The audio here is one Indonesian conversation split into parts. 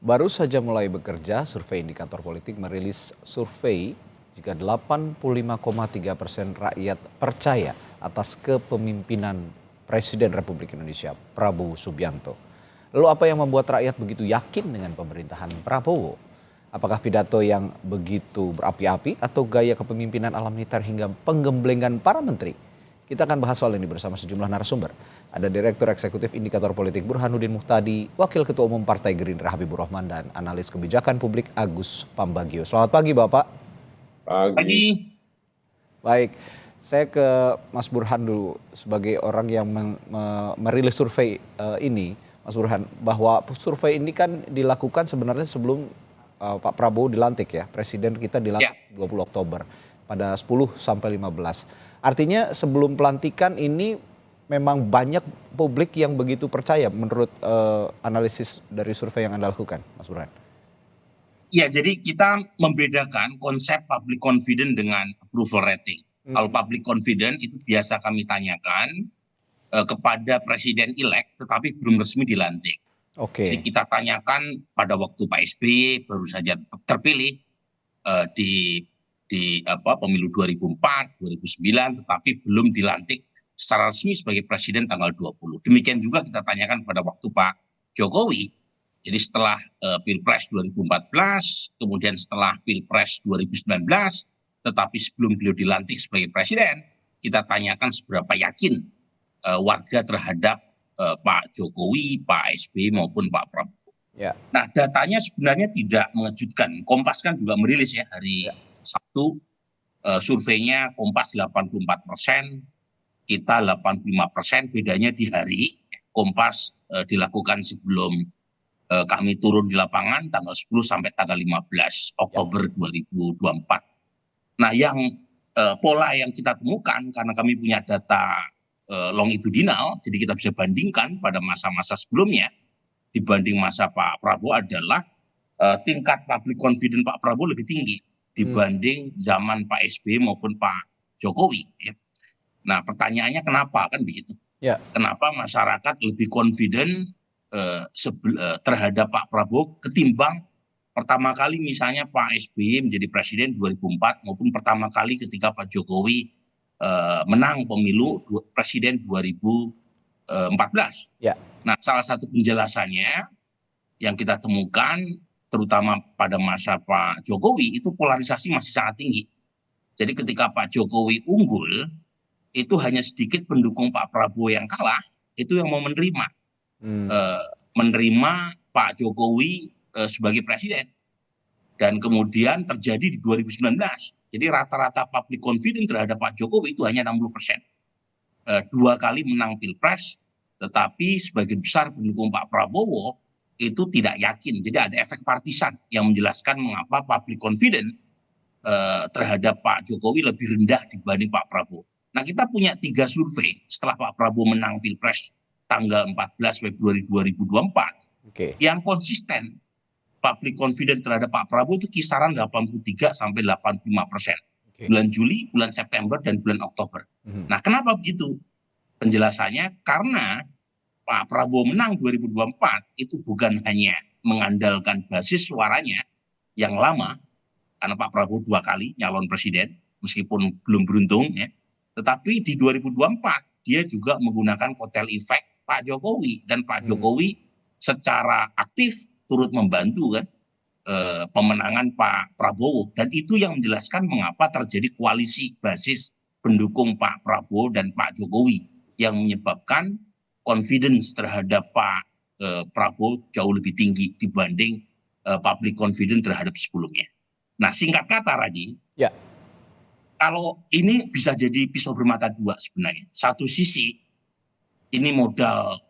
Baru saja mulai bekerja, Survei Indikator Politik merilis survei jika 85,3% rakyat percaya atas kepemimpinan Presiden Republik Indonesia Prabowo Subianto. Lalu apa yang membuat rakyat begitu yakin dengan pemerintahan Prabowo? Apakah pidato yang begitu berapi-api atau gaya kepemimpinan ala militer hingga penggemblengan para menteri? Kita akan bahas soal ini bersama sejumlah narasumber. Ada Direktur Eksekutif Indikator Politik Burhanuddin Muhtadi, Wakil Ketua Umum Partai Gerindra Habibur Rahman, dan Analis Kebijakan Publik Agus Pambagio. Selamat pagi Bapak. Pagi. Baik, saya ke Mas Burhan dulu sebagai orang yang merilis survei ini. Mas Burhan, bahwa survei ini kan dilakukan sebenarnya sebelum Pak Prabowo dilantik ya. Presiden kita dilantik 20 Oktober pada 10 sampai 15. Artinya sebelum pelantikan ini memang banyak publik yang begitu percaya menurut analisis dari survei yang Anda lakukan, Mas Burhan. Ya, jadi kita membedakan konsep public confidence dengan approval rating. Kalau public confidence itu biasa kami tanyakan kepada presiden elect tetapi belum resmi dilantik. Jadi kita tanyakan pada waktu Pak SBY baru saja terpilih di pemilu 2004, 2009, tetapi belum dilantik secara resmi sebagai presiden tanggal 20. Demikian juga kita tanyakan pada waktu Pak Jokowi. Jadi setelah Pilpres 2014, kemudian setelah Pilpres 2019, tetapi sebelum beliau dilantik sebagai presiden, kita tanyakan seberapa yakin warga terhadap Pak Jokowi, Pak SBY maupun Pak Prabowo. Nah, datanya sebenarnya tidak mengejutkan. Kompas kan juga merilis ya hari Sabtu, surveinya Kompas 84%, kita 85%, bedanya di hari. Kompas dilakukan sebelum kami turun di lapangan tanggal 10 sampai tanggal 15 Oktober 2024. Nah, yang pola yang kita temukan karena kami punya data longitudinal, jadi kita bisa bandingkan pada masa-masa sebelumnya dibanding masa Pak Prabowo adalah tingkat public confidence Pak Prabowo lebih tinggi dibanding zaman Pak SBY maupun Pak Jokowi. Ya. Nah, pertanyaannya kenapa kan begitu? Kenapa masyarakat lebih confident terhadap Pak Prabowo ketimbang pertama kali misalnya Pak SBY menjadi presiden 2004 maupun pertama kali ketika Pak Jokowi menang pemilu presiden 2014. Nah, salah satu penjelasannya yang kita temukan terutama pada masa Pak Jokowi itu polarisasi masih sangat tinggi. Jadi ketika Pak Jokowi unggul, itu hanya sedikit pendukung Pak Prabowo yang kalah, itu yang mau menerima Pak Jokowi sebagai presiden. Dan kemudian terjadi di 2019. Jadi rata-rata public confidence terhadap Pak Jokowi itu hanya 60%. 2 kali menang Pilpres, tetapi sebagian besar pendukung Pak Prabowo itu tidak yakin. Jadi ada efek partisan yang menjelaskan mengapa public confidence terhadap Pak Jokowi lebih rendah dibanding Pak Prabowo. Nah, kita punya 3 survei setelah Pak Prabowo menang Pilpres tanggal 14 Februari 2024 yang konsisten public confidence terhadap Pak Prabowo itu kisaran 83 sampai 85%. Bulan Juli, bulan September, dan bulan Oktober. Nah, kenapa begitu? Penjelasannya karena Pak Prabowo menang 2024 itu bukan hanya mengandalkan basis suaranya yang lama, karena Pak Prabowo 2 kali nyalon presiden, meskipun belum beruntung, ya, tetapi di 2024 dia juga menggunakan kotel efek Pak Jokowi, dan Pak Jokowi secara aktif turut membantu kan pemenangan Pak Prabowo, dan itu yang menjelaskan mengapa terjadi koalisi basis pendukung Pak Prabowo dan Pak Jokowi yang menyebabkan confidence terhadap Pak Prabowo jauh lebih tinggi dibanding public confidence terhadap sebelumnya. Nah, singkat kata Radi, kalau ini bisa jadi pisau bermata dua sebenarnya. Satu sisi ini modal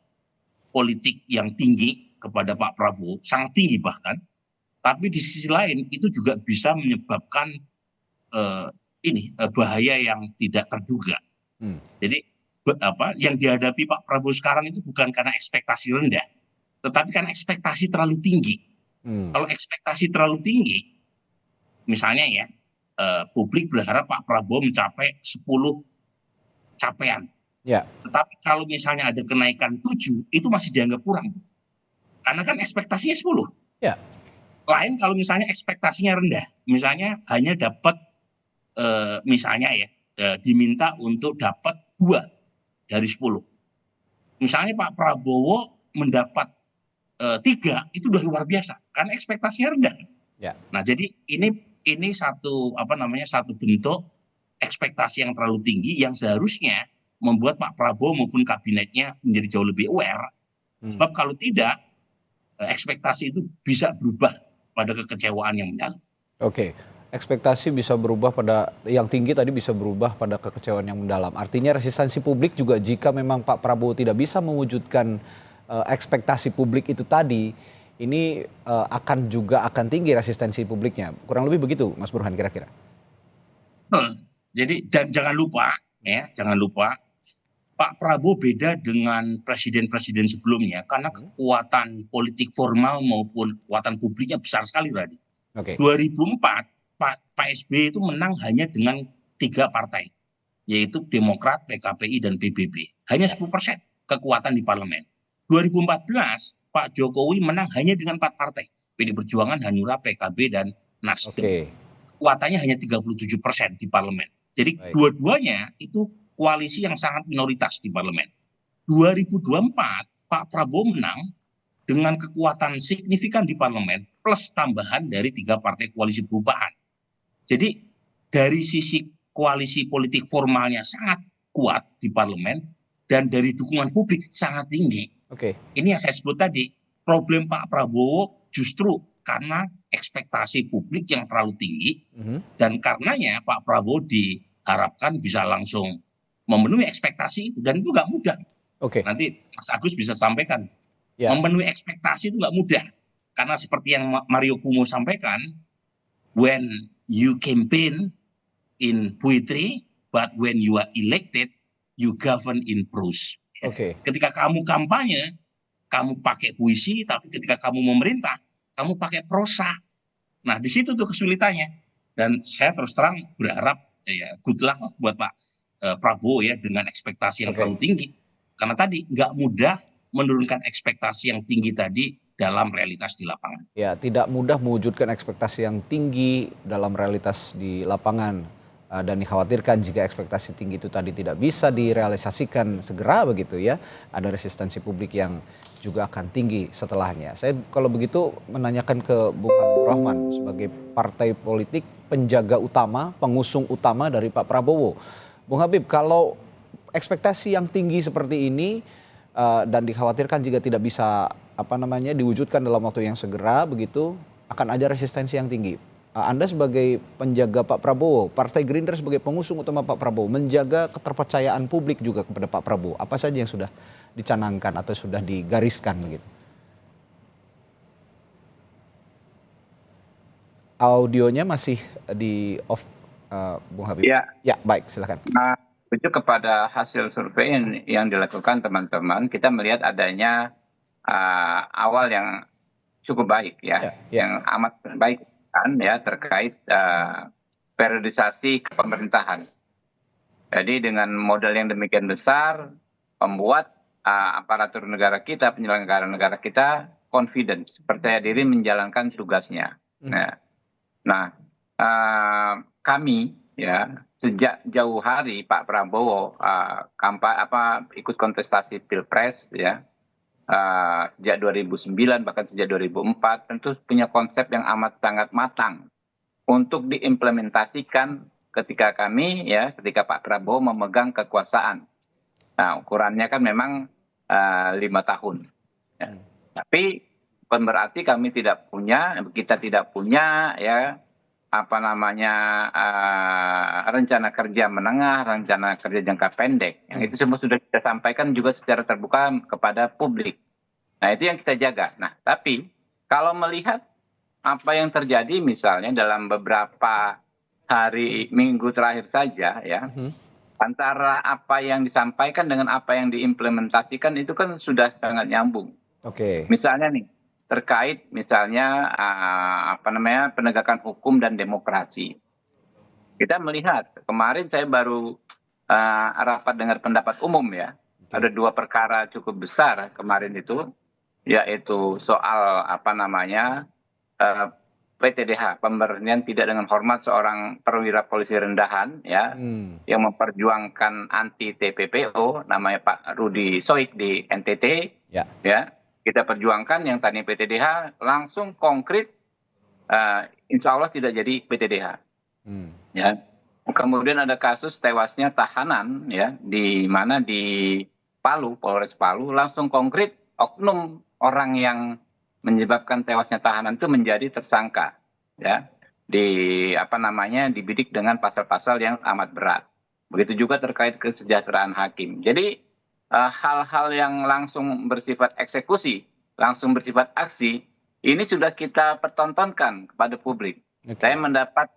politik yang tinggi kepada Pak Prabowo, sangat tinggi bahkan. Tapi di sisi lain itu juga bisa menyebabkan bahaya yang tidak terduga. Jadi yang dihadapi Pak Prabowo sekarang itu bukan karena ekspektasi rendah, tetapi karena ekspektasi terlalu tinggi. Kalau ekspektasi terlalu tinggi, misalnya ya, publik berharap Pak Prabowo mencapai 10 capaian. Tetapi kalau misalnya ada kenaikan 7, itu masih dianggap kurang. Karena kan ekspektasinya 10. Ya, Lain kalau misalnya ekspektasinya rendah, misalnya hanya dapat misalnya ya diminta untuk dapat 2 dari 10. Misalnya Pak Prabowo mendapat 3 itu udah luar biasa karena ekspektasinya rendah. ya. Nah, jadi ini satu apa namanya satu bentuk ekspektasi yang terlalu tinggi yang seharusnya membuat Pak Prabowo maupun kabinetnya menjadi jauh lebih aware. Hmm. Sebab kalau tidak, ekspektasi itu bisa berubah pada kekecewaan yang mendalam. Oke, ekspektasi bisa berubah pada yang tinggi tadi bisa berubah pada kekecewaan yang mendalam. Artinya resistensi publik juga jika memang Pak Prabowo tidak bisa mewujudkan ekspektasi publik itu tadi, ini akan tinggi resistensi publiknya. Kurang lebih begitu, Mas Burhan kira-kira. Jadi dan jangan lupa Pak Prabowo beda dengan presiden-presiden sebelumnya karena kekuatan politik formal maupun kekuatan publiknya besar sekali tadi. Oke, 2004 Pak SBY itu menang hanya dengan 3 partai, yaitu Demokrat, PKPI, dan PBB. Hanya ya. 10% kekuatan di parlemen. 2014 Pak Jokowi menang hanya dengan 4 partai, PD Perjuangan, Hanura, PKB, dan Nasdem. Oke, Kekuatannya hanya 37% di parlemen. Jadi baik. dua-duanya itu koalisi yang sangat minoritas di parlemen. 2024 Pak Prabowo menang dengan kekuatan signifikan di parlemen plus tambahan dari 3 partai koalisi perubahan. Jadi dari sisi koalisi politik formalnya sangat kuat di parlemen dan dari dukungan publik sangat tinggi. Oke, Ini yang saya sebut tadi, problem Pak Prabowo justru karena ekspektasi publik yang terlalu tinggi dan karenanya Pak Prabowo diharapkan bisa langsung memenuhi ekspektasi itu dan itu nggak mudah. oke, Nanti Mas Agus bisa sampaikan, ya. memenuhi ekspektasi itu nggak mudah karena seperti yang Mario Kumo sampaikan, when you campaign in poetry, but when you are elected, you govern in prose. Oke, Ketika kamu kampanye, kamu pakai puisi, tapi ketika kamu memerintah, kamu pakai prosa. Nah, di situ tuh kesulitannya. Dan saya terus terang berharap ya good luck buat Pak Prabowo ya dengan ekspektasi yang oke. terlalu tinggi. Karena tadi nggak mudah menurunkan ekspektasi yang tinggi tadi dalam realitas di lapangan. Ya, tidak mudah mewujudkan ekspektasi yang tinggi dalam realitas di lapangan dan dikhawatirkan jika ekspektasi tinggi itu tadi tidak bisa direalisasikan segera begitu ya, ada resistensi publik yang juga akan tinggi setelahnya. Saya kalau begitu menanyakan ke Bung Habibur Rahman sebagai partai politik penjaga utama, pengusung utama dari Pak Prabowo. Bung Habib, kalau ekspektasi yang tinggi seperti ini dan dikhawatirkan jika tidak bisa diwujudkan dalam waktu yang segera begitu akan ada resistensi yang tinggi. Anda sebagai penjaga Pak Prabowo, Partai Gerindra sebagai pengusung utama Pak Prabowo, menjaga keterpercayaan publik juga kepada Pak Prabowo. Apa saja yang sudah dicanangkan atau sudah digariskan begitu? Audionya masih di off, Bung Habib. Ya, Ya, baik, silakan. Itu kepada hasil survei yang dilakukan teman-teman, kita melihat adanya awal yang cukup baik Ya, ya, ya. yang amat baik kan ya terkait periodisasi kepemerintahan. Jadi dengan modal yang demikian besar, membuat aparatur negara kita, penyelenggara negara kita confidence, percaya diri menjalankan tugasnya. Nah, kami ya sejak jauh hari Pak Prabowo ikut kontestasi pilpres ya sejak 2009 bahkan sejak 2004 tentu punya konsep yang amat sangat matang untuk diimplementasikan ketika Pak Prabowo memegang kekuasaan. Nah, ukurannya kan memang 5 tahun. Ya. Tapi bukan berarti kita tidak punya ya rencana kerja menengah, rencana kerja jangka pendek. Yang itu semua sudah kita sampaikan juga secara terbuka kepada publik. Nah, itu yang kita jaga. Nah, tapi kalau melihat apa yang terjadi misalnya dalam beberapa minggu terakhir saja ya, antara apa yang disampaikan dengan apa yang diimplementasikan itu kan sudah sangat nyambung. Oke. Misalnya nih, terkait misalnya penegakan hukum dan demokrasi. Kita melihat kemarin saya baru rapat dengar pendapat umum ya. Ada 2 perkara cukup besar kemarin itu, yaitu soal eh, PTDH, pemberhentian tidak dengan hormat seorang perwira polisi rendahan, ya, yang memperjuangkan anti TPPO, namanya Pak Rudi Soik di NTT, Ya. ya, kita perjuangkan. Yang tadi PTDH langsung konkret, insya Allah tidak jadi PTDH, ya. Kemudian ada kasus tewasnya tahanan, ya, di mana di Palu, Polres Palu, langsung konkret oknum orang yang menyebabkan tewasnya tahanan itu menjadi tersangka, ya, dibidik dengan pasal-pasal yang amat berat. Begitu juga terkait kesejahteraan hakim. Jadi hal-hal yang langsung bersifat eksekusi, langsung bersifat aksi, ini sudah kita pertontonkan kepada publik. Saya mendapat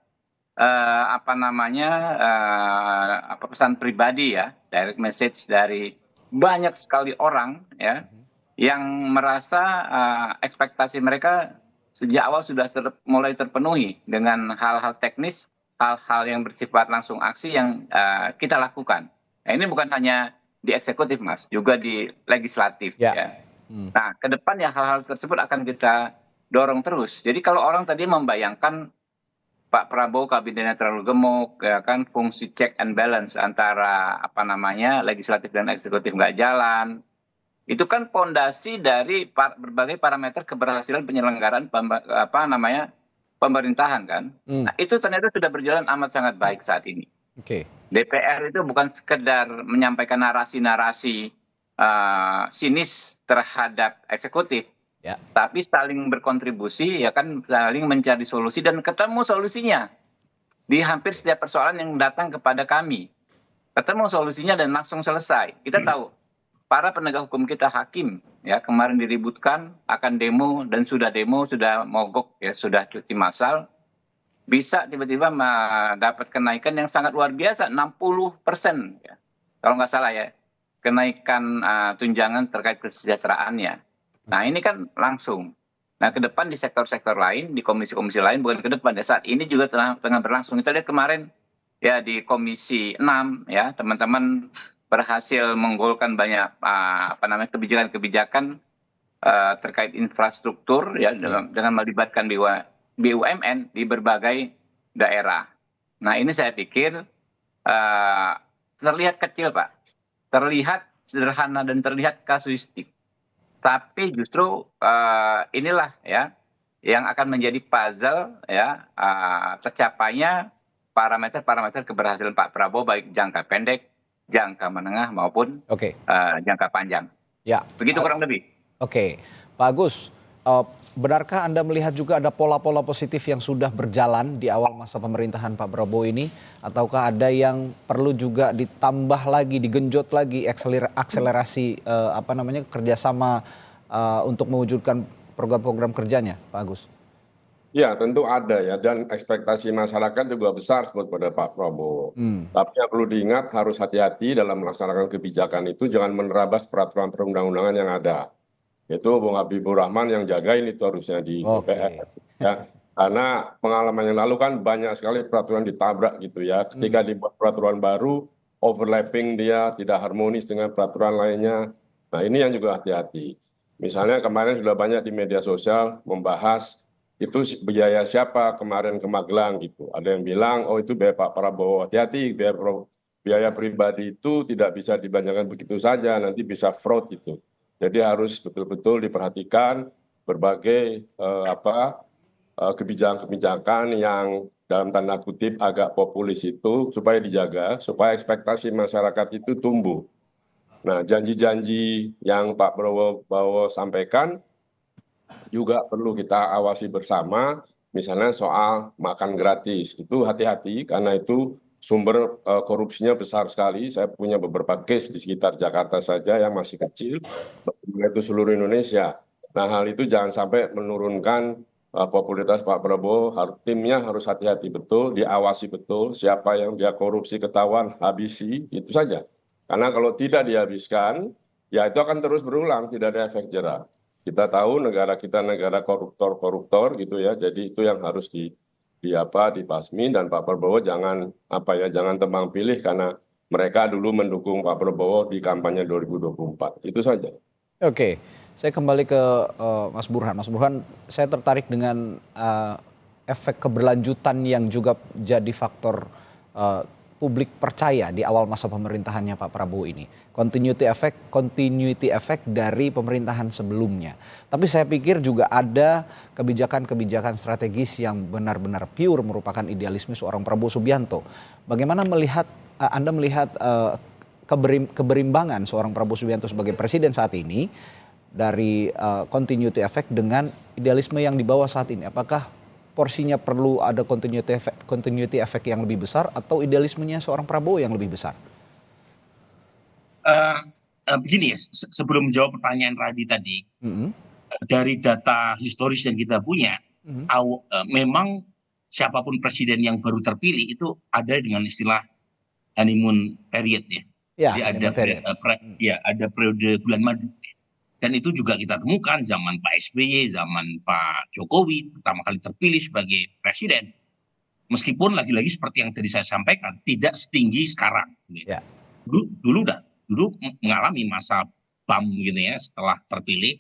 pesan pribadi, ya, direct message dari banyak sekali orang, ya, yang merasa ekspektasi mereka sejak awal sudah mulai terpenuhi dengan hal-hal teknis, hal-hal yang bersifat langsung aksi yang kita lakukan. Nah, ini bukan hanya di eksekutif, Mas, juga di legislatif, ya. Nah, ke depan ya hal-hal tersebut akan kita dorong terus. Jadi kalau orang tadi membayangkan Pak Prabowo kabinetnya terlalu gemuk, ya kan, fungsi check and balance antara legislatif dan eksekutif nggak jalan. Itu kan pondasi dari berbagai parameter keberhasilan penyelenggaraan pemerintahan kan. Nah, itu ternyata sudah berjalan amat sangat baik saat ini. DPR itu bukan sekedar menyampaikan narasi-narasi sinis terhadap eksekutif, tapi saling berkontribusi, ya kan, saling mencari solusi dan ketemu solusinya di hampir setiap persoalan yang datang kepada kami. Ketemu solusinya dan langsung selesai. Kita tahu para penegak hukum kita, hakim, ya, kemarin diributkan akan demo dan sudah mogok, ya, sudah cuti massal, bisa tiba-tiba mendapat kenaikan yang sangat luar biasa, 60%, ya, kalau nggak salah, ya, kenaikan tunjangan terkait kesejahteraannya. Nah, ini kan langsung. Nah, ke depan di sektor-sektor lain, di komisi-komisi lain, bukan ke depan, ya, saat ini juga tengah berlangsung. Kita lihat kemarin, ya, di Komisi 6, ya, teman-teman berhasil menggolkan banyak kebijakan-kebijakan terkait infrastruktur, ya, dengan melibatkan BUMN di berbagai daerah. Nah, ini saya pikir terlihat kecil, Pak, terlihat sederhana dan terlihat kasuistik. Tapi justru inilah, ya, yang akan menjadi puzzle, ya, tercapainya parameter-parameter keberhasilan Pak Prabowo baik jangka pendek, jangka menengah maupun jangka panjang. Ya. Begitu kurang lebih. Oke, Pak Agus, benarkah Anda melihat juga ada pola-pola positif yang sudah berjalan di awal masa pemerintahan Pak Prabowo ini? Ataukah ada yang perlu juga ditambah lagi, digenjot lagi, akselerasi kerjasama untuk mewujudkan program-program kerjanya, Pak Agus? Ya, tentu ada, ya, dan ekspektasi masyarakat juga besar pada Pak Prabowo. Tapi yang perlu diingat, harus hati-hati dalam melaksanakan kebijakan itu, jangan menerabas peraturan perundang-undangan yang ada. Itu Bung Habibur Rahman yang jagain itu harusnya di DPR. Ya. Karena pengalaman yang lalu kan banyak sekali peraturan ditabrak gitu, ya. Ketika dibuat peraturan baru, overlapping dia, tidak harmonis dengan peraturan lainnya. Nah, ini yang juga hati-hati. Misalnya kemarin sudah banyak di media sosial membahas itu biaya siapa kemarin ke Magelang gitu. Ada yang bilang, oh itu biaya Pak Prabowo. Hati-hati, biaya pribadi itu tidak bisa dibelanjakan begitu saja, nanti bisa fraud gitu. Jadi harus betul-betul diperhatikan berbagai kebijakan-kebijakan yang dalam tanda kutip agak populis itu supaya dijaga, supaya ekspektasi masyarakat itu tumbuh. Nah, janji-janji yang Pak Prabowo sampaikan juga perlu kita awasi bersama, misalnya soal makan gratis. Itu hati-hati karena itu sumber korupsinya besar sekali. Saya punya beberapa case di sekitar Jakarta saja yang masih kecil, itu seluruh Indonesia. Nah, hal itu jangan sampai menurunkan popularitas Pak Prabowo. Timnya harus hati-hati betul, diawasi betul, siapa yang dia korupsi ketahuan, habisi, itu saja. Karena kalau tidak dihabiskan, ya itu akan terus berulang, tidak ada efek jera. Kita tahu negara kita negara koruptor gitu, ya, jadi itu yang harus dibasmi, dan Pak Prabowo jangan tebang pilih karena mereka dulu mendukung Pak Prabowo di kampanye 2024. Itu saja. Oke, Saya kembali ke Mas Burhan. Mas Burhan, saya tertarik dengan efek keberlanjutan yang juga jadi faktor publik percaya di awal masa pemerintahannya Pak Prabowo ini. Continuity effect dari pemerintahan sebelumnya. Tapi saya pikir juga ada kebijakan-kebijakan strategis yang benar-benar pure merupakan idealisme seorang Prabowo Subianto. Bagaimana Anda melihat keberimbangan seorang Prabowo Subianto sebagai presiden saat ini dari continuity effect dengan idealisme yang dibawa saat ini? Apakah porsinya perlu ada continuity effect yang lebih besar atau idealismenya seorang Prabowo yang lebih besar? Begini ya, sebelum menjawab pertanyaan Radi tadi, dari data historis yang kita punya, memang siapapun presiden yang baru terpilih itu ada dengan istilah honeymoon period ya. Ya, Jadi ada periode bulan madu. Dan itu juga kita temukan zaman Pak SBY, zaman Pak Jokowi pertama kali terpilih sebagai presiden. Meskipun lagi-lagi seperti yang tadi saya sampaikan, tidak setinggi sekarang. Ya. Dulu mengalami masa bam gitu ya setelah terpilih.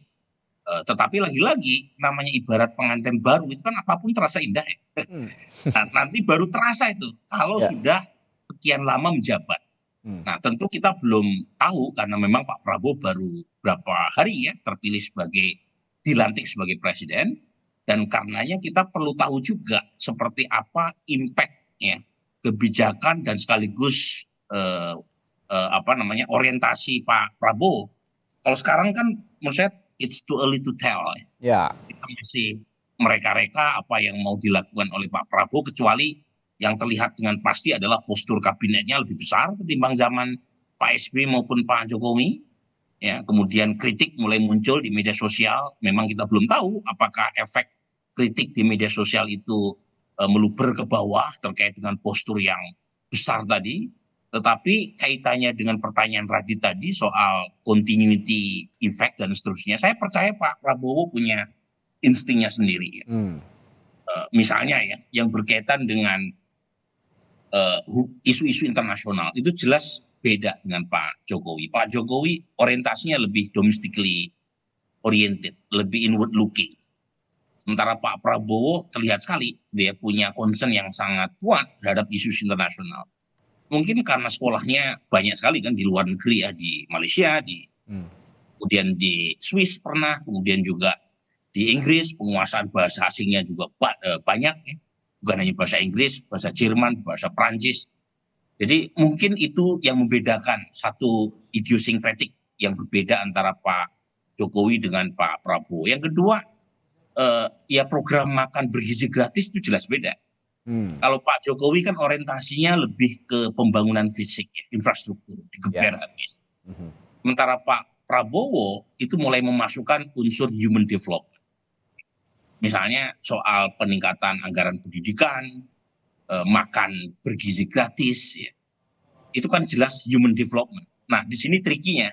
Tetapi lagi-lagi namanya ibarat pengantin baru itu kan apapun terasa indah ya. Nah, nanti baru terasa itu kalau sudah sekian lama menjabat. Nah, tentu kita belum tahu karena memang Pak Prabowo baru berapa hari ya terpilih dilantik sebagai presiden, dan karenanya kita perlu tahu juga seperti apa impact ya kebijakan dan sekaligus orientasi Pak Prabowo. Kalau sekarang kan menurut saya it's too early to tell. Ya. Kita masih mereka-reka apa yang mau dilakukan oleh Pak Prabowo, kecuali yang terlihat dengan pasti adalah postur kabinetnya lebih besar ketimbang zaman Pak SBY maupun Pak Jokowi. Ya, kemudian kritik mulai muncul di media sosial. Memang kita belum tahu apakah efek kritik di media sosial itu meluber ke bawah terkait dengan postur yang besar tadi. Tetapi kaitannya dengan pertanyaan Radit tadi soal continuity effect dan seterusnya, saya percaya Pak Prabowo punya instingnya sendiri. Ya. Misalnya ya, yang berkaitan dengan isu-isu internasional itu jelas beda dengan Pak Jokowi. Pak Jokowi orientasinya lebih domestically oriented, lebih inward looking. Sementara Pak Prabowo terlihat sekali dia punya concern yang sangat kuat terhadap isu internasional. Mungkin karena sekolahnya banyak sekali kan di luar negeri ya, di Malaysia, kemudian di Swiss pernah, kemudian juga di Inggris, penguasaan bahasa asingnya juga banyak ya. Bukan hanya bahasa Inggris, bahasa Jerman, bahasa Prancis. Jadi mungkin itu yang membedakan satu idiosinkratik yang berbeda antara Pak Jokowi dengan Pak Prabowo. Yang kedua, ya program makan bergizi gratis itu jelas beda. Kalau Pak Jokowi kan orientasinya lebih ke pembangunan fisik, ya, infrastruktur, digeber habis. Sementara Pak Prabowo itu mulai memasukkan unsur human development. Misalnya soal peningkatan anggaran pendidikan, makan bergizi gratis, ya. Itu kan jelas human development. Nah, di sini trikinya,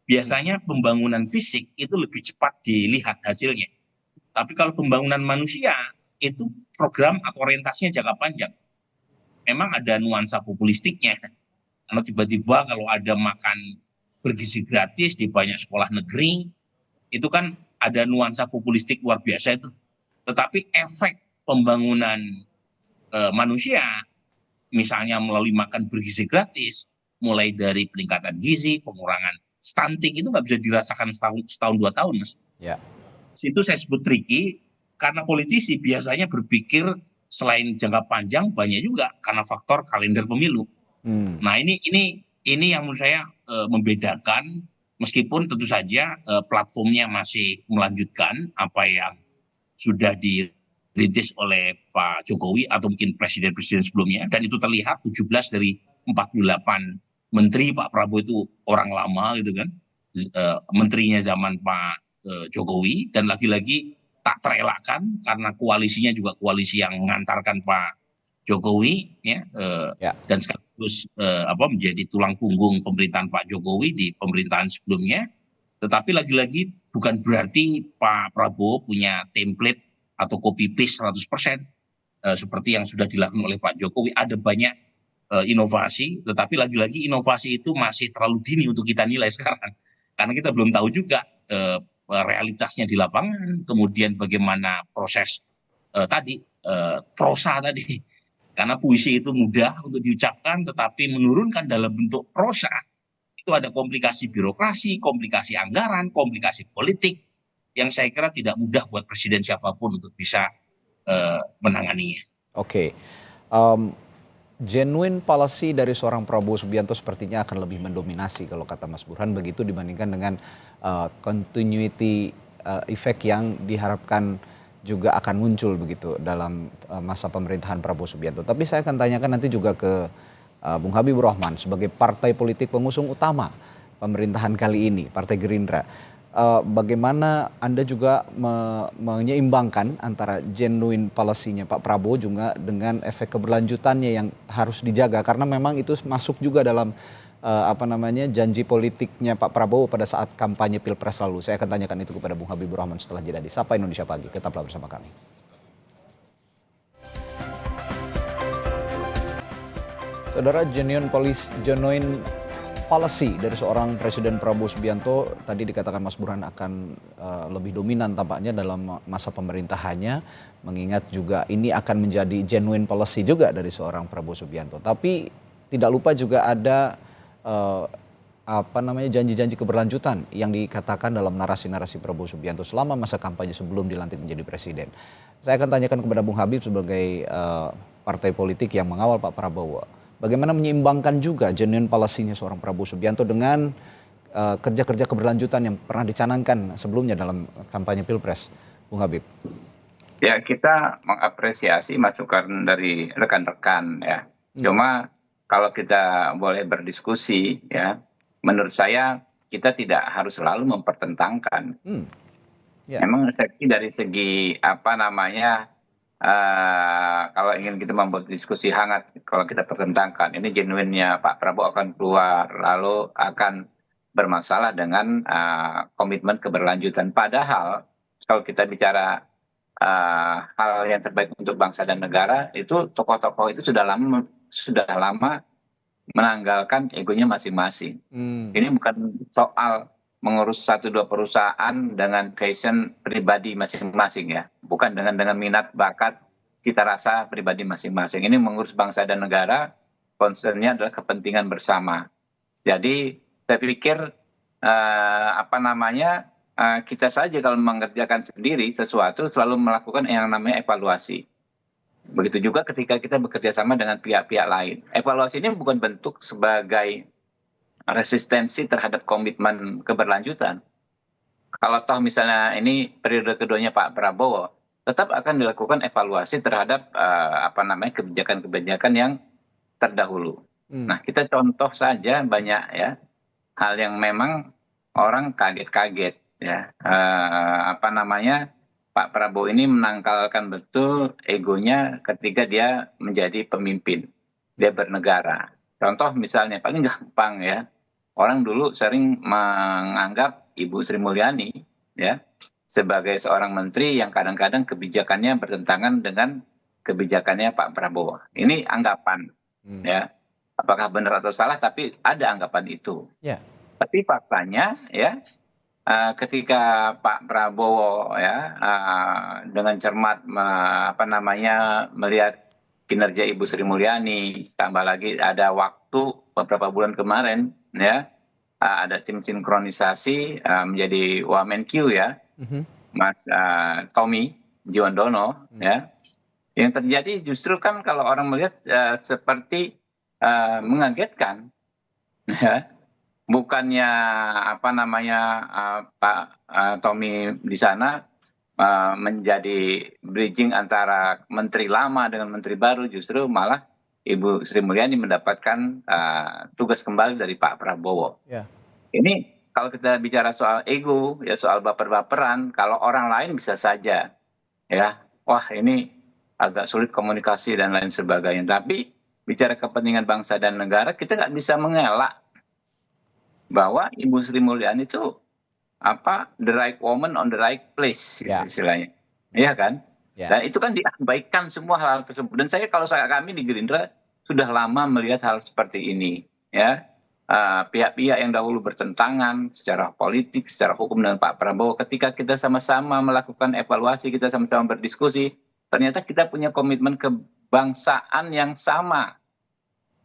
biasanya pembangunan fisik itu lebih cepat dilihat hasilnya. Tapi kalau pembangunan manusia, itu program atau orientasinya jangka panjang. Memang ada nuansa populistiknya. Karena tiba-tiba kalau ada makan bergizi gratis di banyak sekolah negeri, itu kan ada nuansa populistik luar biasa itu. Tetapi efek pembangunan manusia, misalnya melalui makan bergizi gratis, mulai dari peningkatan gizi, pengurangan stunting, itu nggak bisa dirasakan setahun 2 tahun, Mas. Ya. Itu saya sebut tricky, karena politisi biasanya berpikir selain jangka panjang banyak juga karena faktor kalender pemilu. Nah ini yang menurut saya membedakan, meskipun tentu saja platformnya masih melanjutkan apa yang sudah dirintis oleh Pak Jokowi atau mungkin presiden-presiden sebelumnya, dan itu terlihat 17 dari 48 menteri Pak Prabowo itu orang lama gitu kan, menterinya zaman Pak Jokowi, dan lagi-lagi tak terelakkan karena koalisinya juga koalisi yang mengantarkan Pak Jokowi ya, dan sekaligus menjadi tulang punggung pemerintahan Pak Jokowi di pemerintahan sebelumnya. Tetapi lagi-lagi bukan berarti Pak Prabowo punya template atau copy paste 100% seperti yang sudah dilakukan oleh Pak Jokowi. Ada banyak inovasi, tetapi lagi-lagi inovasi itu masih terlalu dini untuk kita nilai sekarang, karena kita belum tahu juga realitasnya di lapangan, kemudian bagaimana proses prosa tadi. Karena puisi itu mudah untuk diucapkan, tetapi menurunkan dalam bentuk prosa itu ada komplikasi birokrasi, komplikasi anggaran, komplikasi politik yang saya kira tidak mudah buat presiden siapapun untuk bisa menanganinya. Oke. Genuine policy dari seorang Prabowo Subianto sepertinya akan lebih mendominasi kalau kata Mas Burhan begitu dibandingkan dengan continuity effect yang diharapkan juga akan muncul begitu dalam masa pemerintahan Prabowo Subianto. Tapi saya akan tanyakan nanti juga ke Bung Habibur Rahman sebagai partai politik pengusung utama pemerintahan kali ini, Partai Gerindra. Bagaimana Anda juga menyeimbangkan antara genuine policy-nya Pak Prabowo juga dengan efek keberlanjutannya yang harus dijaga karena memang itu masuk juga dalam janji politiknya Pak Prabowo pada saat kampanye Pilpres lalu. Saya akan tanyakan itu kepada Bung Habibur Rahman setelah jeda di Sapa Indonesia Pagi. Tetaplah bersama kami. Saudara, genuine policy dari seorang Presiden Prabowo Subianto tadi dikatakan Mas Burhan akan lebih dominan tampaknya dalam masa pemerintahannya, mengingat juga ini akan menjadi genuine policy juga dari seorang Prabowo Subianto. Tapi tidak lupa juga ada janji-janji keberlanjutan yang dikatakan dalam narasi-narasi Prabowo Subianto selama masa kampanye sebelum dilantik menjadi presiden. Saya akan tanyakan kepada Bung Habib sebagai partai politik yang mengawal Pak Prabowo. Bagaimana menyeimbangkan juga genuine policy-nya seorang Prabowo Subianto dengan kerja-kerja keberlanjutan yang pernah dicanangkan sebelumnya dalam kampanye Pilpres, Bung Habib? Ya, kita mengapresiasi masukan dari rekan-rekan ya. Cuma kalau kita boleh berdiskusi ya, menurut saya kita tidak harus selalu mempertentangkan. Memang seksi dari segi kalau ingin kita membuat diskusi hangat, kalau kita pertentangkan, ini genuinnya Pak Prabowo akan keluar, lalu akan bermasalah dengan komitmen keberlanjutan. Padahal kalau kita bicara hal yang terbaik untuk bangsa dan negara, itu tokoh-tokoh itu sudah lama menanggalkan egonya masing-masing. Ini bukan soal mengurus 1-2 perusahaan dengan passion pribadi masing-masing ya, bukan dengan minat bakat cita rasa pribadi masing-masing. Ini mengurus bangsa dan negara, concernnya adalah kepentingan bersama. Jadi saya pikir kita saja kalau mengerjakan sendiri sesuatu selalu melakukan yang namanya evaluasi. Begitu juga ketika kita bekerja sama dengan pihak-pihak lain. Evaluasi ini bukan bentuk sebagai resistensi terhadap komitmen keberlanjutan. Kalau toh misalnya ini periode keduanya Pak Prabowo, tetap akan dilakukan evaluasi terhadap kebijakan-kebijakan yang terdahulu. Nah, kita contoh saja banyak ya hal yang memang orang kaget-kaget ya. Pak Prabowo ini menangkalkan betul egonya ketika dia menjadi pemimpin, dia bernegara. Contoh misalnya paling gampang ya, orang dulu sering menganggap Ibu Sri Mulyani ya sebagai seorang menteri yang kadang-kadang kebijakannya bertentangan dengan kebijakannya Pak Prabowo. Ini anggapan ya, apakah benar atau salah, tapi ada anggapan itu. Yeah. Tapi faktanya ya, ketika Pak Prabowo ya dengan cermat melihat kinerja Ibu Sri Mulyani, tambah lagi ada waktu beberapa bulan kemarin ya, ada tim sinkronisasi menjadi Wamenkyu ya, Mas Tommy Jiwandono ya. Yang terjadi justru kan kalau orang melihat seperti mengagetkan ya. Bukannya Pak Tommy di sana menjadi bridging antara menteri lama dengan menteri baru, justru malah Ibu Sri Mulyani mendapatkan tugas kembali dari Pak Prabowo. Yeah. Ini kalau kita bicara soal ego, ya soal baper-baperan, kalau orang lain bisa saja, ya, wah ini agak sulit komunikasi dan lain sebagainya. Tapi bicara kepentingan bangsa dan negara, kita nggak bisa mengelak bahwa Ibu Sri Mulyani itu the right woman on the right place, gitu, istilahnya, iya kan? Dan itu kan diabaikan semua hal tersebut. Dan kami di Gerindra sudah lama melihat hal seperti ini, ya. pihak-pihak yang dahulu bertentangan secara politik, secara hukum dengan Pak Prabowo, ketika kita sama-sama melakukan evaluasi, kita sama-sama berdiskusi, ternyata kita punya komitmen kebangsaan yang sama,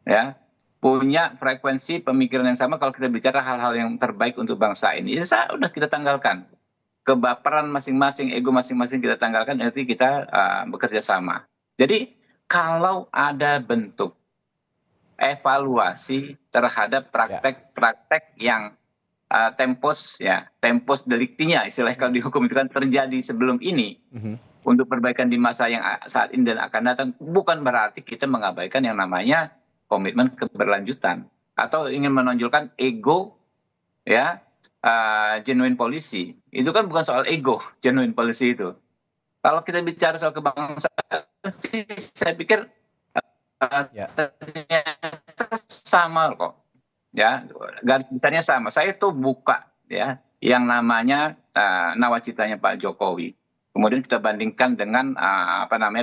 ya, punya frekuensi pemikiran yang sama kalau kita bicara hal-hal yang terbaik untuk bangsa ini. Ya, udah kita tanggalkan. Kebaperan masing-masing, ego masing-masing kita tanggalkan, nanti kita bekerja sama. Jadi kalau ada bentuk evaluasi terhadap praktek-praktek yang tempus deliktinya, istilahnya kalau di hukum itu kan terjadi sebelum ini, untuk perbaikan di masa yang saat ini dan akan datang, bukan berarti kita mengabaikan yang namanya komitmen keberlanjutan atau ingin menonjolkan ego, ya, genuine policy. Itu kan bukan soal ego, genuine policy itu. Kalau kita bicara soal kebangsaan sih, saya pikir ternyata sama kok, ya, garis besarnya sama. Saya tuh buka, ya, yang namanya nawacitanya Pak Jokowi, kemudian kita bandingkan dengan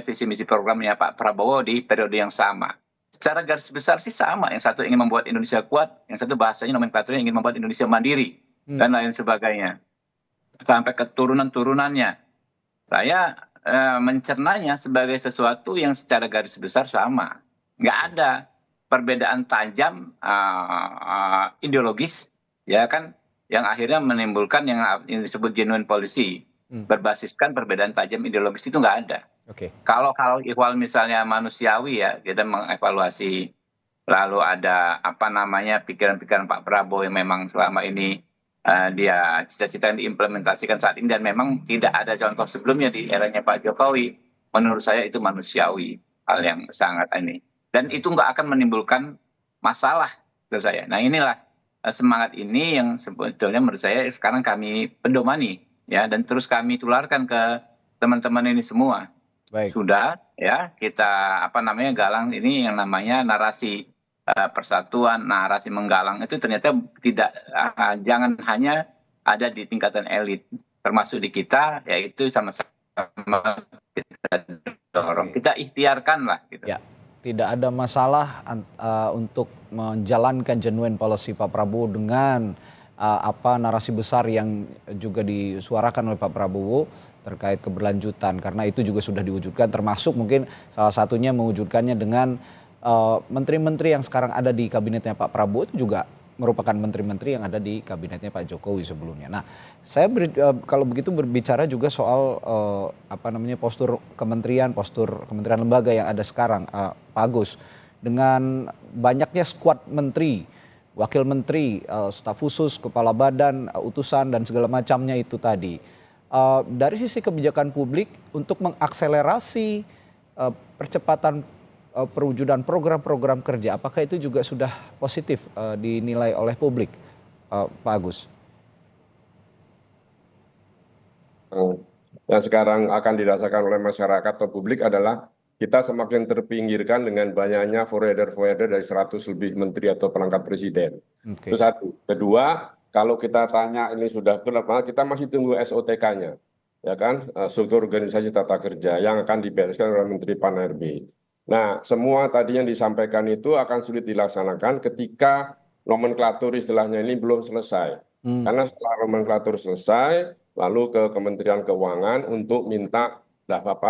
visi misi programnya Pak Prabowo di periode yang sama. Secara garis besar sih sama, yang satu ingin membuat Indonesia kuat, yang satu bahasanya nomenklaturnya ingin membuat Indonesia mandiri dan lain sebagainya, sampai keturunan-turunannya. Saya mencernanya sebagai sesuatu yang secara garis besar sama. Nggak ada perbedaan tajam ideologis, ya kan, yang akhirnya menimbulkan yang disebut genuine policy, berbasiskan perbedaan tajam ideologis, itu nggak ada. Kalau hal ihwal misalnya manusiawi, ya, kita mengevaluasi, lalu ada pikiran-pikiran Pak Prabowo yang memang selama ini dia cita-cita yang diimplementasikan saat ini dan memang tidak ada contoh sebelumnya di eranya Pak Jokowi, menurut saya itu manusiawi, hal yang sangat ini, dan itu nggak akan menimbulkan masalah menurut saya. Nah, inilah semangat ini yang sebetulnya menurut saya sekarang kami pedomani, ya, dan terus kami tularkan ke teman-teman ini semua. Sudah, ya, kita galang ini yang namanya narasi persatuan, narasi menggalang itu ternyata tidak jangan hanya ada di tingkatan elit, termasuk di kita, yaitu sama-sama kita dorong, kita ikhtiarkan lah, gitu. Ya, tidak ada masalah untuk menjalankan genuine policy Pak Prabowo dengan narasi besar yang juga disuarakan oleh Pak Prabowo terkait keberlanjutan, karena itu juga sudah diwujudkan, termasuk mungkin salah satunya mewujudkannya dengan menteri-menteri yang sekarang ada di kabinetnya Pak Prabowo itu juga merupakan menteri-menteri yang ada di kabinetnya Pak Jokowi sebelumnya. Nah, saya kalau begitu berbicara juga soal postur kementerian lembaga yang ada sekarang, Pak Agus, dengan banyaknya skuad menteri, wakil menteri, staf khusus, kepala badan, utusan dan segala macamnya itu tadi. Dari sisi kebijakan publik untuk mengakselerasi percepatan perwujudan program-program kerja, apakah itu juga sudah positif dinilai oleh publik, Pak Agus? Yang sekarang akan dirasakan oleh masyarakat atau publik adalah kita semakin terpinggirkan dengan banyaknya forwarder dari 100 lebih menteri atau perangkat presiden. Itu satu. Kedua, kalau kita tanya ini sudah berapa, kita masih tunggu SOTK-nya, ya kan, struktur organisasi tata kerja yang akan dibereskan oleh Menteri Pan-RB. Nah, semua tadi yang disampaikan itu akan sulit dilaksanakan ketika nomenklatur istilahnya ini belum selesai. Karena setelah nomenklatur selesai, lalu ke Kementerian Keuangan untuk minta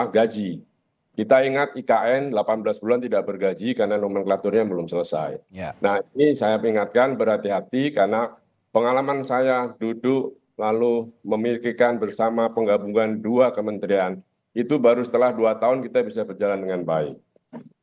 gaji. Kita ingat IKN 18 bulan tidak bergaji karena nomenklaturnya belum selesai. Nah, ini saya ingatkan berhati-hati karena pengalaman saya duduk lalu memikirkan bersama penggabungan 2 kementerian, itu baru setelah 2 tahun kita bisa berjalan dengan baik.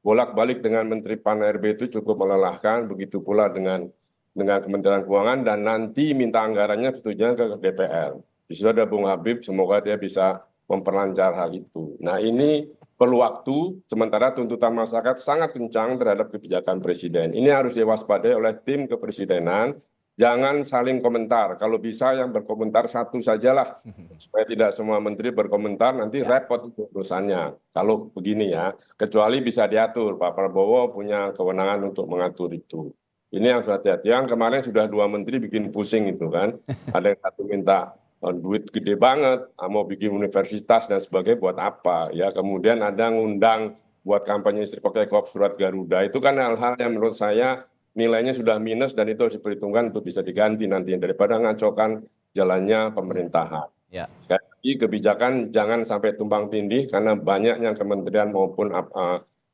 Bolak-balik dengan Menteri Pan-RB itu cukup melelahkan, begitu pula dengan Kementerian Keuangan, dan nanti minta anggarannya setujuan ke DPR. Di situ ada Bung Habib, semoga dia bisa memperlancar hal itu. Nah, ini perlu waktu, sementara tuntutan masyarakat sangat kencang terhadap kebijakan presiden. Ini harus diwaspadai oleh tim kepresidenan. Jangan saling komentar, kalau bisa yang berkomentar satu sajalah, supaya tidak semua menteri berkomentar, nanti repot urusannya. Kalau begini ya, kecuali bisa diatur, Pak Prabowo punya kewenangan untuk mengatur itu. Ini yang harus hati-hati, yang kemarin sudah 2 menteri bikin pusing itu kan, ada yang satu minta duit gede banget, mau bikin universitas dan sebagainya buat apa, ya, kemudian ada ngundang buat kampanye istri pakai kop surat Garuda, itu kan hal-hal yang menurut saya nilainya sudah minus dan itu harus diperhitungkan untuk bisa diganti nanti daripada ngacaukan jalannya pemerintahan. Ya. Sekali lagi kebijakan jangan sampai tumpang tindih karena banyaknya kementerian maupun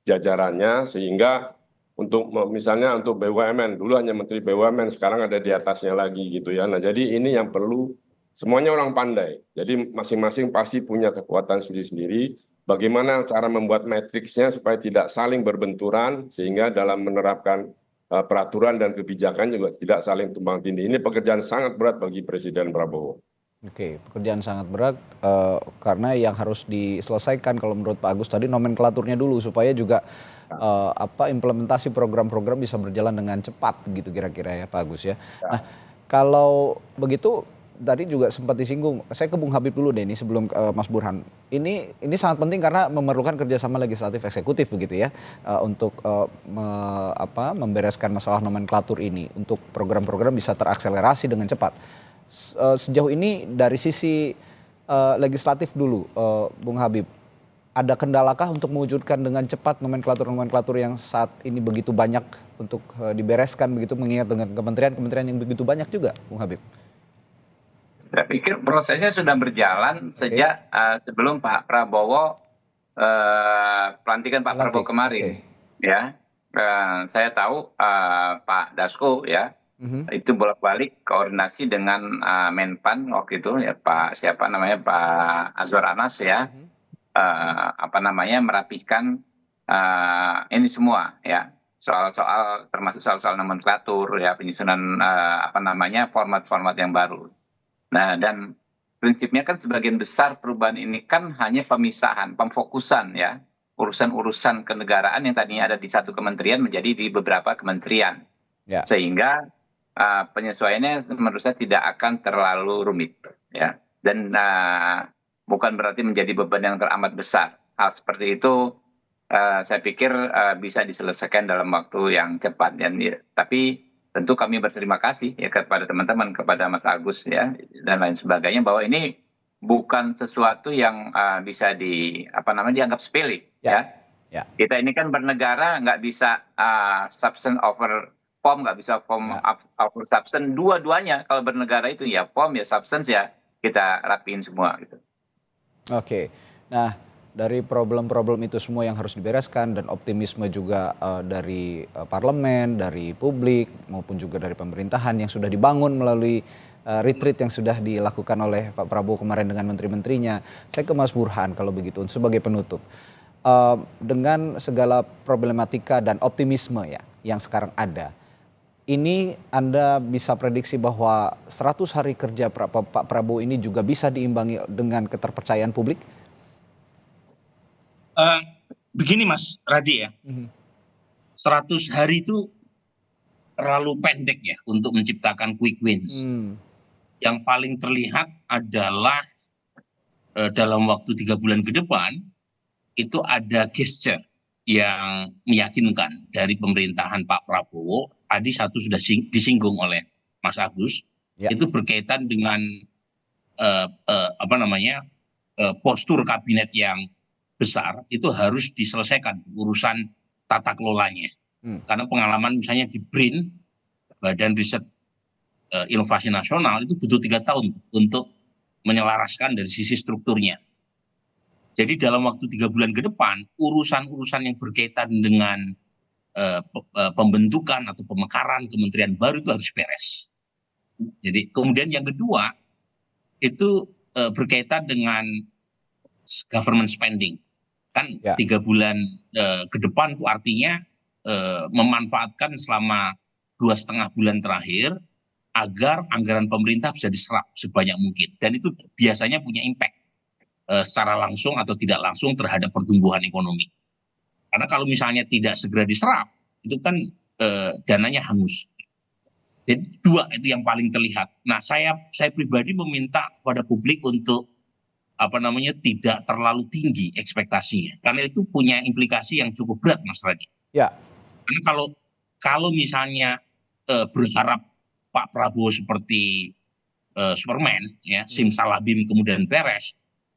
jajarannya sehingga untuk misalnya untuk BUMN dulu hanya Menteri BUMN sekarang ada di atasnya lagi gitu ya. Nah jadi ini yang perlu semuanya orang pandai. Jadi masing-masing pasti punya kekuatan sendiri-sendiri. Bagaimana cara membuat matriksnya supaya tidak saling berbenturan sehingga dalam menerapkan peraturan dan kebijakan juga tidak saling tumpang tindih. Ini pekerjaan sangat berat bagi Presiden Prabowo. Oke, pekerjaan sangat berat karena yang harus diselesaikan kalau menurut Pak Agus tadi nomenklaturnya dulu supaya juga implementasi program-program bisa berjalan dengan cepat gitu kira-kira ya Pak Agus ya. Nah, kalau begitu tadi juga sempat disinggung, saya ke Bung Habib dulu deh ini sebelum Mas Burhan. Ini sangat penting karena memerlukan kerjasama legislatif eksekutif begitu ya untuk membereskan masalah nomenklatur ini untuk program-program bisa terakselerasi dengan cepat. Sejauh ini dari sisi legislatif dulu, Bung Habib, ada kendalakah untuk mewujudkan dengan cepat nomenklatur-nomenklatur yang saat ini begitu banyak untuk dibereskan begitu mengingat dengan kementerian-kementerian yang begitu banyak juga, Bung Habib? Saya pikir prosesnya sudah berjalan sejak sebelum Pak Prabowo pelantikan Pak Prabowo kemarin. Ya, saya tahu Pak Dasko ya. Itu bolak-balik koordinasi dengan Menpan waktu itu ya Pak Azwar Anas ya merapikan ini semua ya soal-soal termasuk soal-soal nomenklatur ya penyusunan format-format yang baru. Nah dan prinsipnya kan sebagian besar perubahan ini kan hanya pemfokusan ya urusan-urusan kenegaraan yang tadinya ada di satu kementerian menjadi di beberapa kementerian sehingga penyesuaiannya menurut saya tidak akan terlalu rumit ya dan bukan berarti menjadi beban yang teramat besar. Hal seperti itu saya pikir bisa diselesaikan dalam waktu yang cepat tapi tentu kami berterima kasih ya kepada teman-teman, kepada Mas Agus ya dan lain sebagainya bahwa ini bukan sesuatu yang bisa dianggap sepele ya. Kita ini kan bernegara nggak bisa substance over form, nggak bisa form over substance, dua-duanya kalau bernegara itu ya form ya substance ya kita rapiin semua gitu. Oke, nah dari problem-problem itu semua yang harus dibereskan dan optimisme juga dari parlemen, dari publik maupun juga dari pemerintahan yang sudah dibangun melalui retreat yang sudah dilakukan oleh Pak Prabowo kemarin dengan menteri-menterinya. Saya ke Mas Burhan kalau begitu sebagai penutup. Dengan segala problematika dan optimisme ya yang sekarang ada, ini Anda bisa prediksi bahwa 100 hari kerja Pak Prabowo ini juga bisa diimbangi dengan keterpercayaan publik? Begini Mas Radi ya, 100 hari itu terlalu pendek ya untuk menciptakan quick wins. Yang paling terlihat adalah dalam waktu 3 bulan ke depan itu ada gesture yang meyakinkan dari pemerintahan Pak Prabowo. Tadi satu sudah disinggung oleh Mas Agus, itu berkaitan dengan postur kabinet yang besar itu harus diselesaikan urusan tata kelolanya. Karena pengalaman misalnya di BRIN, Badan Riset Inovasi Nasional itu butuh 3 tahun untuk menyelaraskan dari sisi strukturnya. Jadi dalam waktu 3 bulan ke depan urusan-urusan yang berkaitan dengan pembentukan atau pemekaran kementerian baru itu harus beres. Jadi kemudian yang kedua itu berkaitan dengan government spending. Kan 3 bulan ke depan itu artinya memanfaatkan selama 2,5 bulan terakhir agar anggaran pemerintah bisa diserap sebanyak mungkin. Dan itu biasanya punya impact secara langsung atau tidak langsung terhadap pertumbuhan ekonomi. Karena kalau misalnya tidak segera diserap, itu kan dananya hangus. Jadi 2 itu yang paling terlihat. Nah, saya pribadi meminta kepada publik untuk tidak terlalu tinggi ekspektasinya. Karena itu punya implikasi yang cukup berat, Mas Radi. Karena kalau misalnya berharap Pak Prabowo seperti Superman, ya, simsalabim kemudian beres,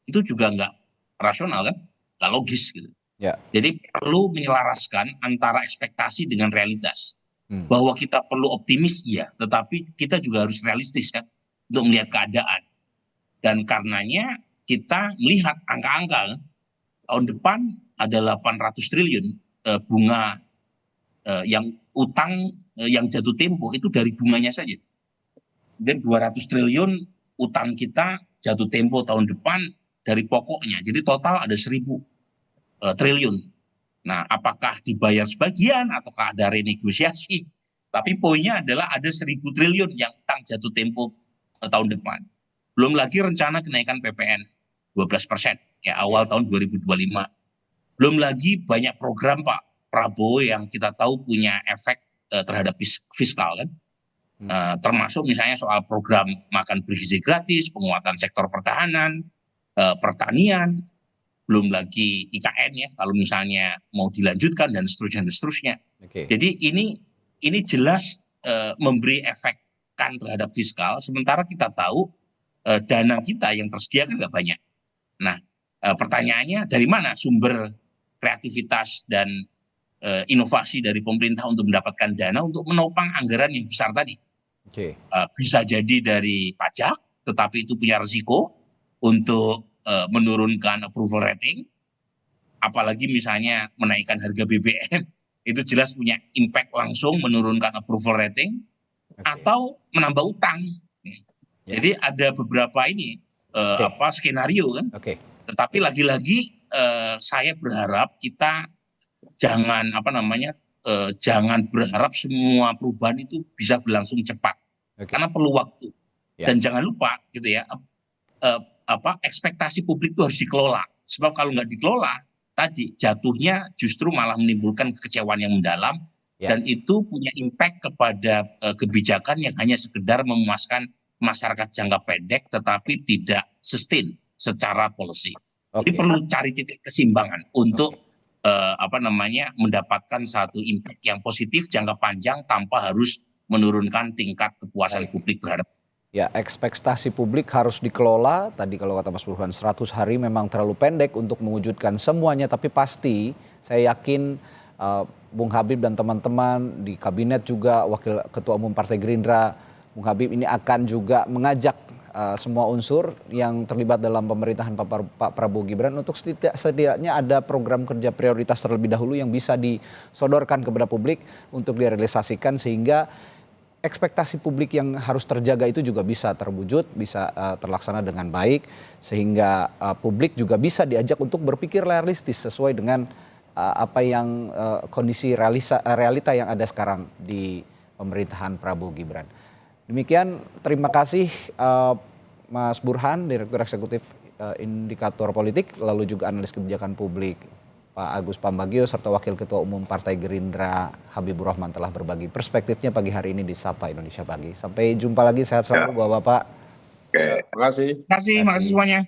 itu juga nggak rasional kan, nggak logis gitu. Jadi perlu menyelaraskan antara ekspektasi dengan realitas. Bahwa kita perlu optimis, iya, tetapi kita juga harus realistis kan untuk melihat keadaan. Dan karenanya kita melihat angka-angka tahun depan ada 800 triliun bunga yang utang yang jatuh tempo itu dari bunganya saja. Dan 200 triliun utang kita jatuh tempo tahun depan dari pokoknya. Jadi total ada 1.000 triliun. Nah, apakah dibayar sebagian ataukah ada renegosiasi? Tapi poinnya adalah ada 1.000 triliun yang utang jatuh tempo tahun depan. Belum lagi rencana kenaikan PPN 12% ya awal tahun 2025. Belum lagi banyak program Pak Prabowo yang kita tahu punya efek terhadap fiskal kan. Termasuk misalnya soal program makan bergizi gratis, penguatan sektor pertahanan, pertanian, belum lagi IKN ya kalau misalnya mau dilanjutkan dan seterusnya. Jadi ini jelas memberi efek kan terhadap fiskal, sementara kita tahu dana kita yang tersedia kan nggak banyak. Nah, pertanyaannya dari mana sumber kreativitas dan inovasi dari pemerintah untuk mendapatkan dana untuk menopang anggaran yang besar tadi? Bisa jadi dari pajak, tetapi itu punya risiko untuk menurunkan approval rating, apalagi misalnya menaikkan harga BBM, itu jelas punya impact langsung menurunkan approval rating, atau menambah utang. Jadi ada beberapa ini skenario kan. Tetapi lagi-lagi saya berharap kita jangan jangan berharap semua perubahan itu bisa berlangsung cepat, karena perlu waktu. Dan jangan lupa gitu ya, ekspektasi publik itu harus dikelola. Sebab kalau nggak dikelola, tadi jatuhnya justru malah menimbulkan kekecewaan yang mendalam, dan itu punya impact kepada kebijakan yang hanya sekedar memuaskan masyarakat jangka pendek, tetapi tidak sustain secara policy. Jadi perlu cari titik keseimbangan untuk mendapatkan satu impact yang positif jangka panjang tanpa harus menurunkan tingkat kepuasan publik terhadap. Ya, ekspektasi publik harus dikelola. Tadi kalau kata Mas Burhan, 100 hari memang terlalu pendek untuk mewujudkan semuanya. Tapi pasti saya yakin Bung Habib dan teman-teman di kabinet juga, Wakil Ketua Umum Partai Gerindra, Bung Habib ini akan juga mengajak semua unsur yang terlibat dalam pemerintahan Pak Prabowo Gibran untuk setidaknya ada program kerja prioritas terlebih dahulu yang bisa disodorkan kepada publik untuk direalisasikan, sehingga ekspektasi publik yang harus terjaga itu juga bisa terwujud, bisa terlaksana dengan baik, sehingga publik juga bisa diajak untuk berpikir realistis sesuai dengan apa yang kondisi realita yang ada sekarang di pemerintahan Prabowo Gibran. Demikian, terima kasih Mas Burhan, Direktur Eksekutif Indikator Politik, lalu juga analis kebijakan publik Pak Agus Pambagio, serta Wakil Ketua Umum Partai Gerindra Habibur Rahman telah berbagi perspektifnya pagi hari ini di Sapa Indonesia Pagi. Sampai jumpa lagi, sehat selalu Bapak-Bapak. Terima kasih. Terima kasih semuanya.